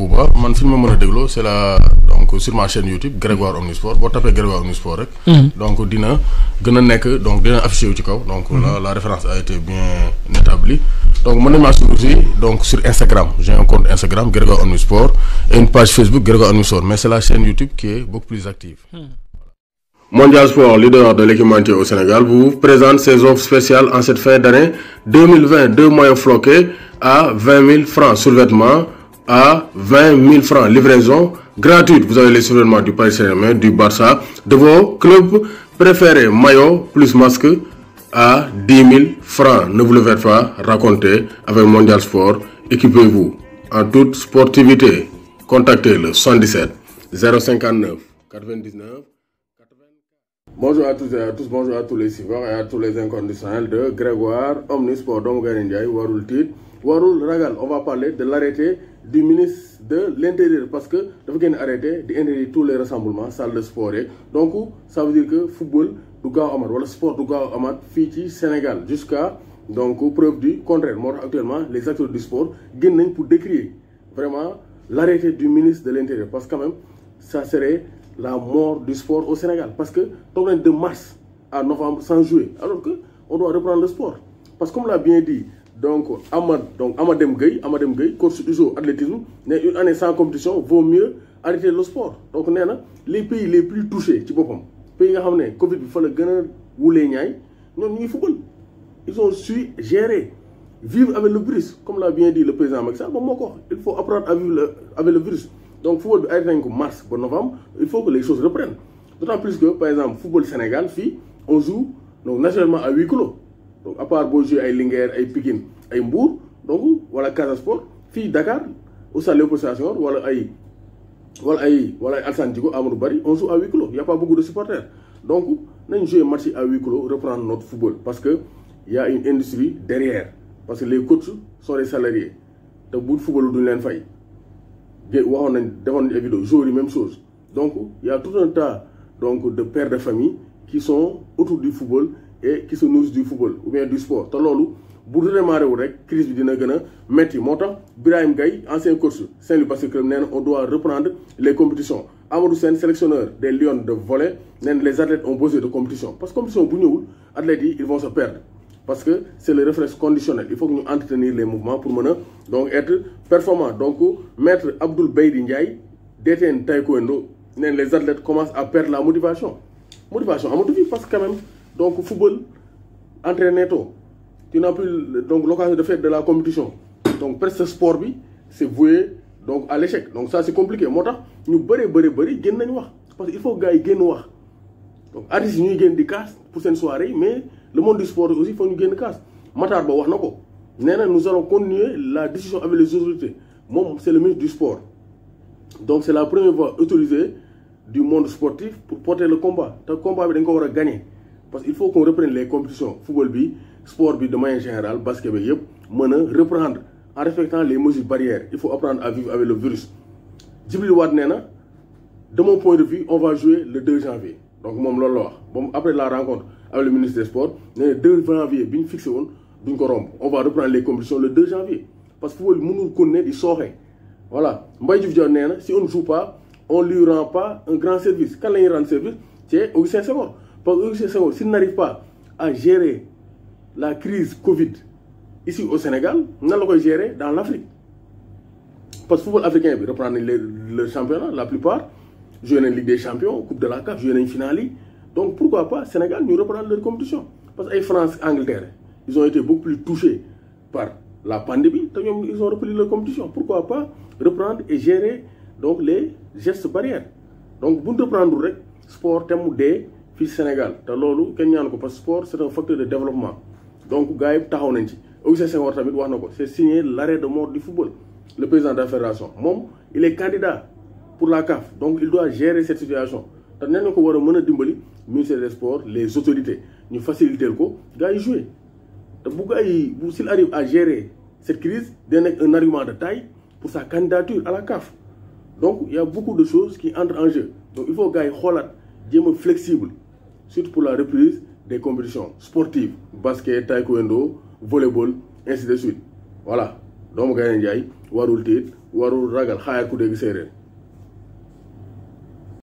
Bouba man fi ñu ma mën a dégloo c'est la donc sur ma chaîne YouTube Grégoire Omnisport boo tapee Grégoire Omnisport rek. donc dina gën a nekk donc dina affiché wu ci kaw. donc la référence a été bien établie. donc mën nañu maa suivre aussi donc sur Instagram j'ai un compte Instagram Grégoire Omnisport et une page Facebook Grégoire Omnisport mais c'est la chaîne YouTube qui est beaucoup plus active. Mondial Sport, leader de l'équipementier au Sénégal, vous présente ses offres spéciales en cette fin d'année 2020. 2 maillots floqués à 20 000 francs. Survêtement à 20 000 francs. Livraison gratuite. Vous avez les survêtements du Paris Saint-Germain, du Barça, de vos clubs préférés. Maillot plus masque à 10 000 francs. Ne vous le faites pas raconter avec Mondial Sport. Équipez-vous en toute sportivité. Contactez le 77 059 99. Bonjour à tous et à tous, bonjour à tous les suiveurs et à tous les inconditionnels de Grégoire Omnisport. Donc Ndiaye warul tiit warul ragal. On va parler de l'arrêté du ministre de l'Intérieur parce que dafa génn arrêté di interdire tous les rassemblements salles de sport yi. Donc ça veut dire que football du gaaw amat wala sport du gaaw amat fii ci Sénégal jusqu'à donc preuve du contraire. Moo tax actuellement les acteurs du sport génn nañ pour décrier vraiment l'arrêté du ministre de l'Intérieur parce que quand même ça serait la mort du sport au Sénégal parce que toog nañ de mars à novembre sans jouer alors que on doit reprendre le sport parce que comme l'a bien dit donc Amadem Gueye coach USO athlétisme ne une année sans compétition vaut mieux arrêter le sport. Donc nee na les pays les plus touchés ci boppam pays nga xam ne Covid bi fa la gën a wulee ñaay ñoom ñu ngi football ils ont su gérer vivre avec le virus comme l'a bien dit le président Macky Sall moom moo ko wax il faut apprendre à vivre avec le virus. Donc football bi arrêté nañ ko mars ba novembre il faut que les choses reprennent d'autant plus que par exemple football Sénégal fii on joue donc naturellement à huis clos donc à part boo jouer ay Linguère ay Pikine ay Mbour donc wala Casa Sport fii Dakar au stade Léopold Sédar Senghor wala ay Alassane Djigo Amadou Barry on joue à huis clos il y a pas beaucoup de supporters donc nañ jouer match à huis clos reprendre notre football parce que il y a une industrie derrière parce que les coachs sont des salariés te bu football duñu leen fay. waxoon nañ defoon nañ ay vidéo joueurs yi même chose donc il y a tout un tas donc de pères de famille qui sont autour du football et qui se nourrissent du football ou bien du sport te loolu bu redémarré wu rek crise bi dina gën a metti moo tax Birahim Gaye ancien coach Saint-Louis Basket Club nee na on doit reprendre les compétitions. Amadou Sène sélectionneur des Lions de volley nee na les athlètes ont besoin de compétition parce que compétition bu ñëwul athlètes yi ils vont se perdre. Parce que c'est le réflexe conditionnel. Il faut que nous entretenir les mouvements pour donc être performant. Donc, maître Abdoul Beydi Ndiaye, DTN Taekwondo, les athlètes commencent à perdre la motivation. Motivation, à motiver parce que quand même, donc football, entraîner tôt. Tu n'as plus donc l'occasion de faire de la compétition. Donc, presque sport, c'est voué donc, à l'échec. Donc, ça c'est compliqué. Moi, nous gagnons parce qu'il faut que nous gagnons. Donc, artistes, nous gagnons des casses pour cette soirée, mais le monde du sport aussi, il faut nous gagner casse. Matar Ba wax na ko. Néna nous allons continuer la discussion avec les autorités. Moom c'est le ministre du sport. Donc c'est la première fois autorisée du monde sportif pour porter le combat. Le combat bi dañ ko war a gagner parce qu'il faut qu'on reprenne les compétitions football bi, sport bi de manière générale, basket bi yëpp mën a reprendre en respectant les mesures barrières. Il faut apprendre à vivre avec le virus. Djibril Wade nee na de mon point de vue, on va jouer le 2 janvier. Donc moom loolu la wax. Bon après la rencontre avec le ministre des Sports, le 2 janvier, bien fixé, on va reprendre les compétitions le 2 janvier. Parce que nous connaissons des soirées. Voilà. Si on ne joue pas, on ne lui rend pas un grand service. Quand il rend service, c'est Augustin Senghor. Parce que Augustin Senghor, s'il n'arrive pas à gérer la crise Covid ici au Sénégal, on va gérer dans l'Afrique. Parce que le football africain reprend le championnat, la plupart, jouer une Ligue des Champions, Coupe de la CAF, jouer une finale. Donc pourquoi pas Sénégal nous reprendre leur compétition parce que France, Angleterre, ils ont été beaucoup plus touchés par la pandémie, donc ils ont repris leur compétition. Pourquoi pas reprendre et gérer donc les gestes barrières. Donc pour reprendre le sport thème des fils Sénégal, parce que le sport c'est un facteur de développement. Donc gars yi taxaw nañ ci. Augustin Senghor tamit wax na ko, c'est signé l'arrêt de mort du football. Le président de la fédération, moom il est candidat pour la CAF, donc il doit gérer cette situation. Te nee na ko war a mën a dimbali ministère des sports les autorités ñu faciliter ko gars yi jouer te bu gars yi s'il arrive à gérer cette crise dina nekk un argument de taille pour sa candidature à la CAF. Donc il y a beaucoup de choses qui entrent en jeu. Donc il faut gars yi xoolaat jéem a flexible surtout pour la reprise des compétitions sportives basket taekwondo volleyball ainsi de suite. Voilà doomu Gaye Ndiaye warul tiit warul ragal xaayar ku dégg séeréer